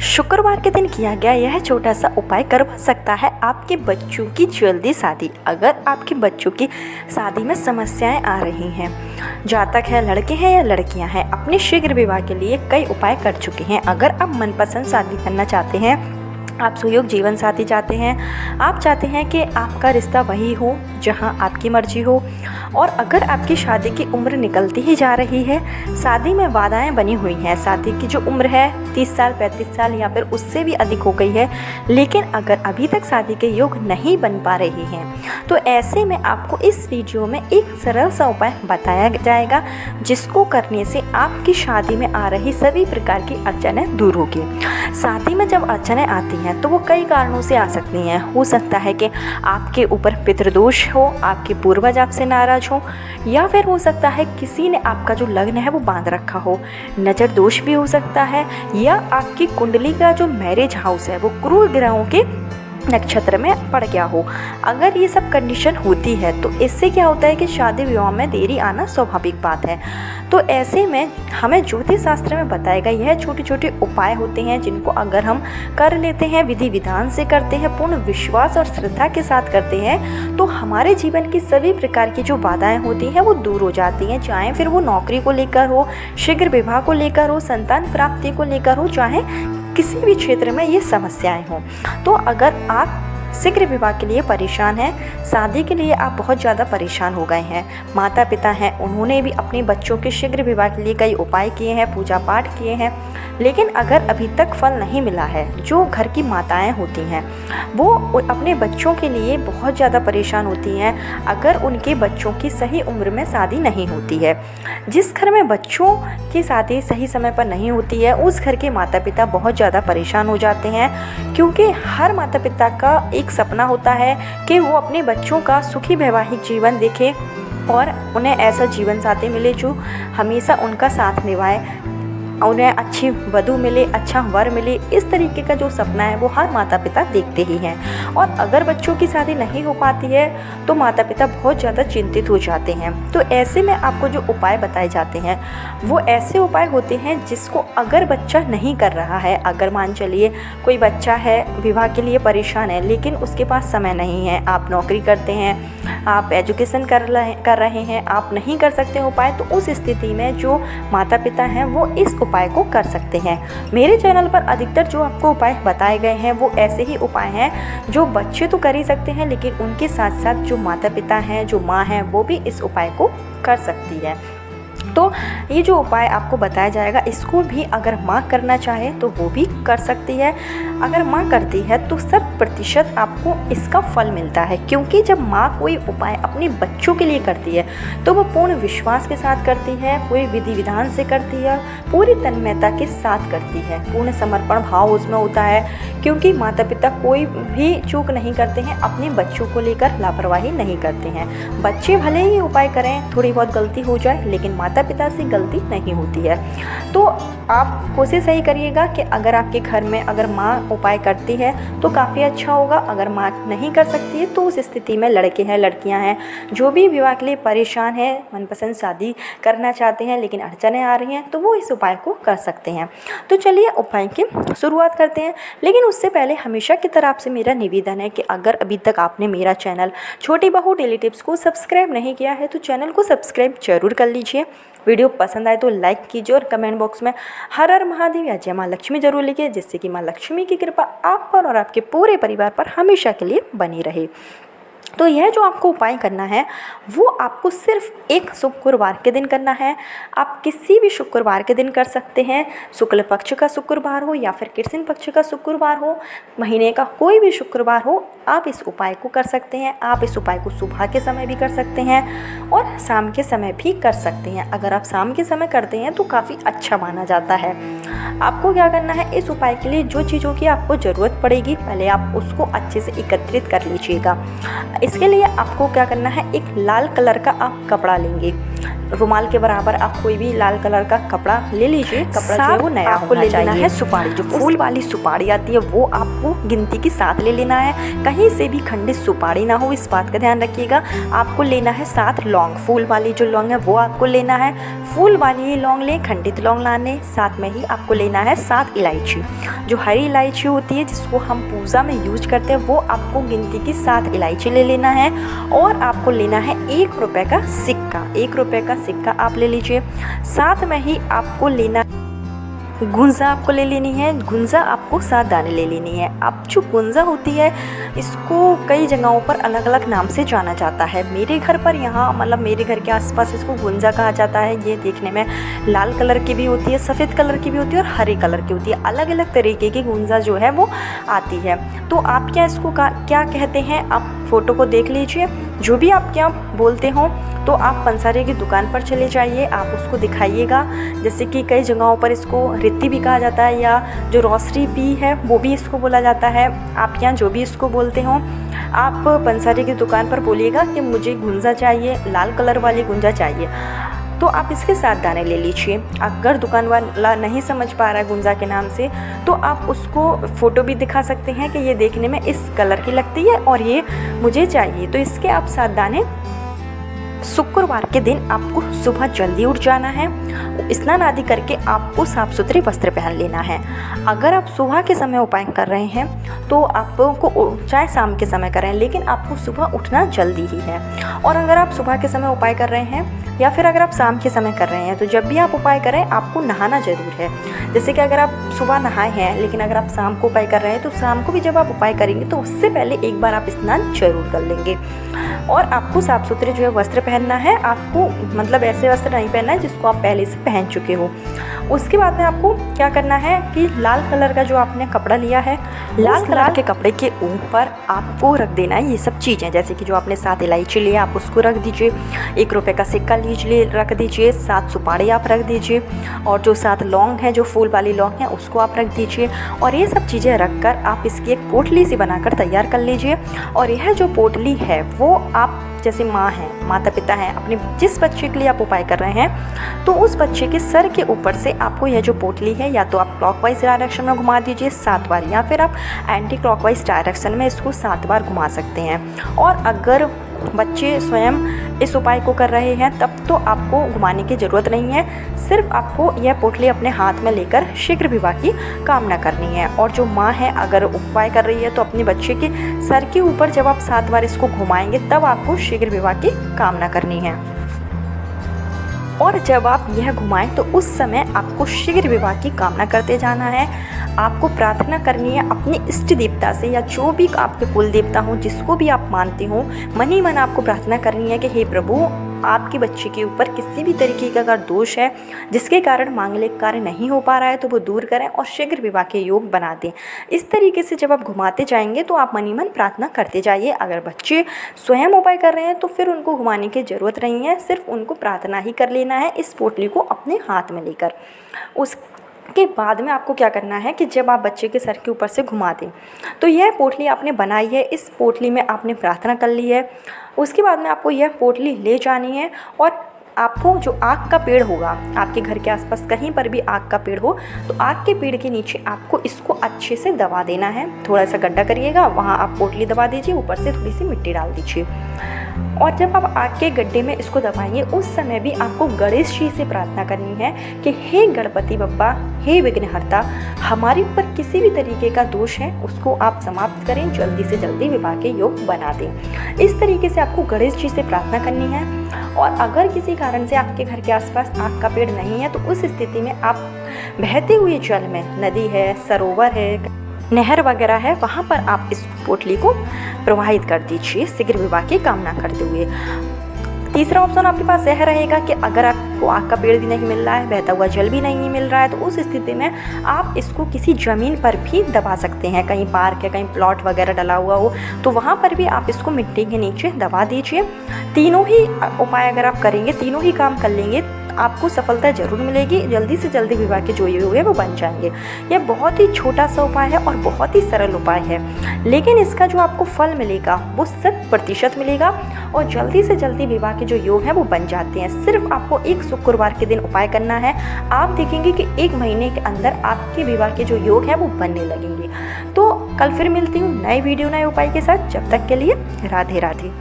शुक्रवार के दिन किया गया यह छोटा सा उपाय करवा सकता है आपके बच्चों की जल्दी शादी। अगर आपके बच्चों की शादी में समस्याएं आ रही हैं, जातक है, लड़के हैं या लड़कियां हैं, अपने शीघ्र विवाह के लिए कई उपाय कर चुके हैं। अगर आप मनपसंद शादी करना चाहते हैं, आप सुयोग जीवन साथी चाहते हैं, आप चाहते हैं कि आपका रिश्ता वही हो जहां आपकी मर्जी हो, और अगर आपकी शादी की उम्र निकलती ही जा रही है, शादी में बाधाएं बनी हुई हैं, शादी की जो उम्र है 30 साल 35 साल या फिर उससे भी अधिक हो गई है, लेकिन अगर अभी तक शादी के योग नहीं बन पा रहे हैं, तो ऐसे में आपको इस वीडियो में एक सरल सा उपाय बताया जाएगा, जिसको करने से आपकी शादी में आ रही सभी प्रकार की अड़चनें दूर होगी। शादी में जब अड़चनें आती हैं तो वो कई कारणों से आ सकती हैं। हो सकता है कि आपके ऊपर पितृदोष हो, आपके पूर्वज आपसे नाराज हो, या फिर हो सकता है किसी ने आपका जो लग्न है वो बांध रखा हो, नजर दोष भी हो सकता है, या आपकी कुंडली का जो मैरिज हाउस है वो क्रूर ग्रहों के नक्षत्र में पड़ गया हो। अगर ये सब कंडीशन होती है तो इससे क्या होता है कि शादी विवाह में देरी आना स्वाभाविक बात है। तो ऐसे में हमें ज्योतिष शास्त्र में बताया गया यह छोटे छोटे उपाय होते हैं, जिनको अगर हम कर लेते हैं, विधि विधान से करते हैं, पूर्ण विश्वास और श्रद्धा के साथ करते हैं, तो हमारे जीवन की सभी प्रकार की जो बाधाएं होती हैं वो दूर हो जाती हैं। चाहे फिर वो नौकरी को लेकर हो, शीघ्र विवाह को लेकर हो, संतान प्राप्ति को लेकर हो, चाहे किसी भी क्षेत्र में ये समस्याएं हों। तो अगर आप शीघ्र विवाह के लिए परेशान हैं, शादी के लिए आप बहुत ज़्यादा परेशान हो गए हैं, माता पिता हैं उन्होंने भी अपने बच्चों के शीघ्र विवाह के लिए कई उपाय किए हैं, पूजा पाठ किए हैं, लेकिन अगर अभी तक फल नहीं मिला है, जो घर की माताएं होती हैं वो अपने बच्चों के लिए बहुत ज़्यादा परेशान होती हैं अगर उनके बच्चों की सही उम्र में शादी नहीं होती है। जिस घर में बच्चों की शादी सही समय पर नहीं होती है, उस घर के माता पिता बहुत ज़्यादा परेशान हो जाते हैं, क्योंकि हर माता पिता का एक सपना होता है कि वो अपने बच्चों का सुखी वैवाहिक जीवन देखें और उन्हें ऐसा जीवन साथी मिले जो हमेशा उनका साथ निभाए, उन्हें अच्छी वधू मिले, अच्छा वर मिले। इस तरीके का जो सपना है वो हर माता पिता देखते ही हैं, और अगर बच्चों की शादी नहीं हो पाती है तो माता पिता बहुत ज़्यादा चिंतित हो जाते हैं। तो ऐसे में आपको जो उपाय बताए जाते हैं वो ऐसे उपाय होते हैं जिसको अगर बच्चा नहीं कर रहा है, अगर मान चलिए कोई बच्चा है विवाह के लिए परेशान है लेकिन उसके पास समय नहीं है, आप नौकरी करते हैं, आप एजुकेशन कर रहे हैं, आप नहीं कर सकते उपाय, तो उस स्थिति में जो माता पिता हैं वो इस उपाय को कर सकते हैं। मेरे चैनल पर अधिकतर जो आपको उपाय बताए गए हैं वो ऐसे ही उपाय हैं जो बच्चे तो कर ही सकते हैं, लेकिन उनके साथ साथ जो माता पिता हैं, जो माँ हैं, वो भी इस उपाय को कर सकती है। तो ये जो उपाय आपको बताया जाएगा, इसको भी अगर माँ करना चाहे तो वो भी कर सकती है। अगर माँ करती है तो 100% आपको इसका फल मिलता है, क्योंकि जब माँ कोई उपाय अपने बच्चों के लिए करती है तो वो पूर्ण विश्वास के साथ करती है, पूरी विधि विधान से करती है, पूरी तन्मयता के साथ करती है, पूर्ण समर्पण भाव उसमें होता है, क्योंकि माता पिता कोई भी चूक नहीं करते हैं, अपने बच्चों को लेकर लापरवाही नहीं करते हैं। बच्चे भले ही उपाय करें, थोड़ी बहुत गलती हो जाए, लेकिन माता पिता से गलती नहीं होती है। तो आप कोशिश यही करिएगा कि अगर आपके घर में अगर माँ उपाय करती है तो काफ़ी अच्छा होगा। अगर माँ नहीं कर सकती है तो उस स्थिति में लड़के हैं, लड़कियां हैं, जो भी विवाह के लिए परेशान है, मनपसंद शादी करना चाहते हैं लेकिन अड़चनें आ रही हैं, तो वो इस उपाय को कर सकते हैं। तो चलिए उपाय की शुरुआत करते हैं, लेकिन उससे पहले हमेशा की तरह आपसे मेरा निवेदन है कि अगर अभी तक आपने मेरा चैनल छोटी बहू डेली टिप्स को सब्सक्राइब नहीं किया है तो चैनल को सब्सक्राइब जरूर कर लीजिए। वीडियो पसंद आए तो लाइक कीजिए और कमेंट बॉक्स में हर हर महादेव या जय माँ लक्ष्मी जरूर लिखिए, जिससे कि माँ लक्ष्मी की कृपा आप पर और आपके पूरे परिवार पर हमेशा के लिए बनी रहे। तो यह जो आपको उपाय करना है वो आपको सिर्फ एक शुक्रवार के दिन करना है। आप किसी भी शुक्रवार के दिन कर सकते हैं, शुक्ल पक्ष का शुक्रवार हो या फिर कृष्ण पक्ष का शुक्रवार हो, महीने का कोई भी शुक्रवार हो, आप इस उपाय को कर सकते हैं। आप इस उपाय को सुबह के समय भी कर सकते हैं और शाम के समय भी कर सकते हैं। अगर आप शाम के समय करते हैं तो काफ़ी अच्छा माना जाता है। आपको क्या करना है, इस उपाय के लिए जो चीज़ों की आपको ज़रूरत पड़ेगी पहले आप उसको अच्छे से एकत्रित कर लीजिएगा। इसके लिए आपको क्या करना है, एक लाल कलर का आप कपड़ा लेंगे। रुमाल के बराबर आप कोई भी लाल कलर का कपड़ा ले लीजिए। कपड़ा जो है वो नया आपको ले लेना है। सुपारी, जो फूल वाली सुपारी आती है वो आपको गिनती के साथ ले लेना है। कहीं से भी खंडित सुपारी ना हो, इस बात का ध्यान रखिएगा। आपको लेना है 7 लौंग, फूल वाली जो लौंग है वो आपको लेना है। फूल वाली लौंग लें, खंडित लौंग लाने। साथ में ही आपको लेना है 7 इलायची, जो हरी इलायची होती है जिसको हम पूजा में यूज करते हैं, वो आपको गिनती की 7 इलायची ले लेना है। और आपको लेना है 1 रुपये का सिक्का, 1 रुपये का सिक्का आप ले लीजिए। साथ में ही आपको लेना गुंजा, आपको ले लेनी है। गुंजा आपको 7 दाने ले लेनी है। अब जो गुंजा होती है इसको कई जगहों पर अलग अलग नाम से जाना जाता है। मेरे घर पर यहाँ मतलब मेरे घर के आसपास इसको गुंजा कहा जाता है। ये देखने में लाल कलर की भी होती है, सफ़ेद कलर की भी होती है और हरे कलर की होती है। अलग अलग तरीके की गुंजा जो है वो आती है। तो आप क्या इसको क्या कहते हैं, आप फ़ोटो को देख लीजिए। जो भी आप क्या बोलते हो तो आप पंसारी की दुकान पर चले जाइए, आप उसको दिखाइएगा। जैसे कि कई जगहों पर इसको रित्ती भी कहा जाता है, या जो रोसरी भी है वो भी इसको बोला जाता है। आप यहाँ जो भी इसको बोलते हो, आप पंसारी की दुकान पर बोलिएगा कि मुझे गुंजा चाहिए, लाल कलर वाली गुंजा चाहिए। तो आप इसके 7 दाने ले लीजिए। अगर दुकान वाला नहीं समझ पा रहा है गुंजा के नाम से, तो आप उसको फ़ोटो भी दिखा सकते हैं कि ये देखने में इस कलर की लगती है और ये मुझे चाहिए। तो इसके आप 7 दाने। शुक्रवार के दिन आपको सुबह जल्दी उठ जाना है। स्नान आदि करके आपको साफ़ सुथरे वस्त्र पहन लेना है। अगर आप सुबह के समय उपाय कर रहे हैं तो आपको चाहे शाम के समय करें, लेकिन आपको सुबह उठना जल्दी ही है। और अगर आप सुबह के समय उपाय कर रहे हैं या फिर अगर आप शाम के समय कर रहे हैं, तो जब भी आप उपाय करें आपको नहाना ज़रूर है। जैसे कि अगर आप सुबह नहाए हैं लेकिन अगर आप शाम को उपाय कर रहे हैं, तो शाम को भी जब आप उपाय करेंगे तो उससे पहले एक बार आप स्नान जरूर कर लेंगे। और आपको साफ़ सुथरे जो है वस्त्र पहनना है। आपको मतलब ऐसे वस्त्र नहीं पहनना है जिसको आप पहले से पहन चुके हो। उसके बाद में आपको क्या करना है कि लाल कलर का जो आपने कपड़ा लिया है, लाल कलर के कपड़े के ऊपर आपको रख देना है ये सब चीज़ें। जैसे कि जो आपने 7 इलायची लिया आप उसको रख दीजिए, 1 रुपये का सिक्का लीजिए रख दीजिए, 7 सुपारी आप रख दीजिए, और जो 7 लौंग है, जो फूल वाली लौंग है, उसको आप रख दीजिए। और ये सब चीज़ें रख कर आप इसकी एक पोटली सी बनाकर तैयार कर लीजिए। और यह जो पोटली है वो आप जैसे माँ हैं, माता पिता हैं, अपने जिस बच्चे के लिए आप उपाय कर रहे हैं, तो उस बच्चे के सर के ऊपर से आपको यह जो पोटली है या तो आप क्लॉकवाइज डायरेक्शन में घुमा दीजिए 7 बार, या फिर आप एंटी क्लॉकवाइज डायरेक्शन में इसको 7 बार घुमा सकते हैं। और अगर बच्चे स्वयं इस उपाय को कर रहे हैं तब तो आपको घुमाने की ज़रूरत नहीं है। सिर्फ आपको यह पोटली अपने हाथ में लेकर शीघ्र विवाह की कामना करनी है। और जो माँ है अगर उपाय कर रही है तो अपने बच्चे के सर के ऊपर जब आप 7 बार इसको घुमाएंगे तब आपको शीघ्र विवाह की कामना करनी है। और जब आप यह घुमाएं तो उस समय आपको शीघ्र विवाह की कामना करते जाना है। आपको प्रार्थना करनी है अपने इष्ट देवता से, या जो भी आपके कुल देवता हो, जिसको भी आप मानते हो, मन ही मन आपको प्रार्थना करनी है कि हे प्रभु, आपके बच्चे के ऊपर किसी भी तरीके का अगर दोष है जिसके कारण मांगलिक कार्य नहीं हो पा रहा है तो वो दूर करें और शीघ्र विवाह के योग बना दें। इस तरीके से जब आप घुमाते जाएंगे तो आप मन ही मन प्रार्थना करते जाइए। अगर बच्चे स्वयं उपाय कर रहे हैं तो फिर उनको घुमाने की ज़रूरत नहीं है, सिर्फ उनको प्रार्थना ही कर लेना है इस पोटली को अपने हाथ में लेकर। के बाद में आपको क्या करना है कि जब आप बच्चे के सर के ऊपर से घुमा दें तो यह पोटली आपने बनाई है, इस पोटली में आपने प्रार्थना कर ली है। उसके बाद में आपको यह पोटली ले जानी है और आपको जो आग का पेड़ होगा आपके घर के आसपास कहीं पर भी आग का पेड़ हो तो आग के पेड़ के नीचे आपको इसको अच्छे से दबा देना है। थोड़ा सा गड्ढा करिएगा, वहाँ आप पोटली दबा दीजिए, ऊपर से थोड़ी सी मिट्टी डाल दीजिए। और जब आप आग के गड्ढे में इसको दबाएंगे उस समय भी आपको गणेश जी से प्रार्थना करनी है कि हे गणपति बप्पा, हे विघ्नहर्ता, हमारे ऊपर किसी भी तरीके का दोष है उसको आप समाप्त करें, जल्दी से जल्दी विवाह के योग बना दें। इस तरीके से आपको गणेश जी से प्रार्थना करनी है। और अगर किसी कारण से आपके घर के आसपास आग का पेड़ नहीं है तो उस स्थिति में आप बहते हुए जल में, नदी है, सरोवर है, नहर वगैरह है, वहाँ पर आप इस पोटली को प्रवाहित कर दीजिए शीघ्र विवाह की कामना करते हुए। तीसरा ऑप्शन आपके पास यह रहेगा कि अगर आपको आग का पेड़ भी नहीं मिल रहा है, बहता हुआ जल भी नहीं मिल रहा है, तो उस स्थिति में आप इसको किसी ज़मीन पर भी दबा सकते हैं। कहीं पार्क है, कहीं प्लॉट वगैरह डला हुआ हो तो वहाँ पर भी आप इसको मिट्टी के नीचे दबा दीजिए। तीनों ही उपाय अगर आप करेंगे, तीनों ही काम कर लेंगे आपको सफलता ज़रूर मिलेगी। जल्दी से जल्दी विवाह के जो योग है वो बन जाएंगे। यह बहुत ही छोटा सा उपाय है और बहुत ही सरल उपाय है, लेकिन इसका जो आपको फल मिलेगा वो 100% मिलेगा और जल्दी से जल्दी विवाह के जो योग हैं वो बन जाते हैं। सिर्फ आपको एक शुक्रवार के दिन उपाय करना है। आप देखेंगे कि 1 महीने के अंदर आपके विवाह के जो योग हैं वो बनने लगेंगे। तो कल फिर मिलती हूँ नए वीडियो नए उपाय के साथ। जब तक के लिए राधे राधे।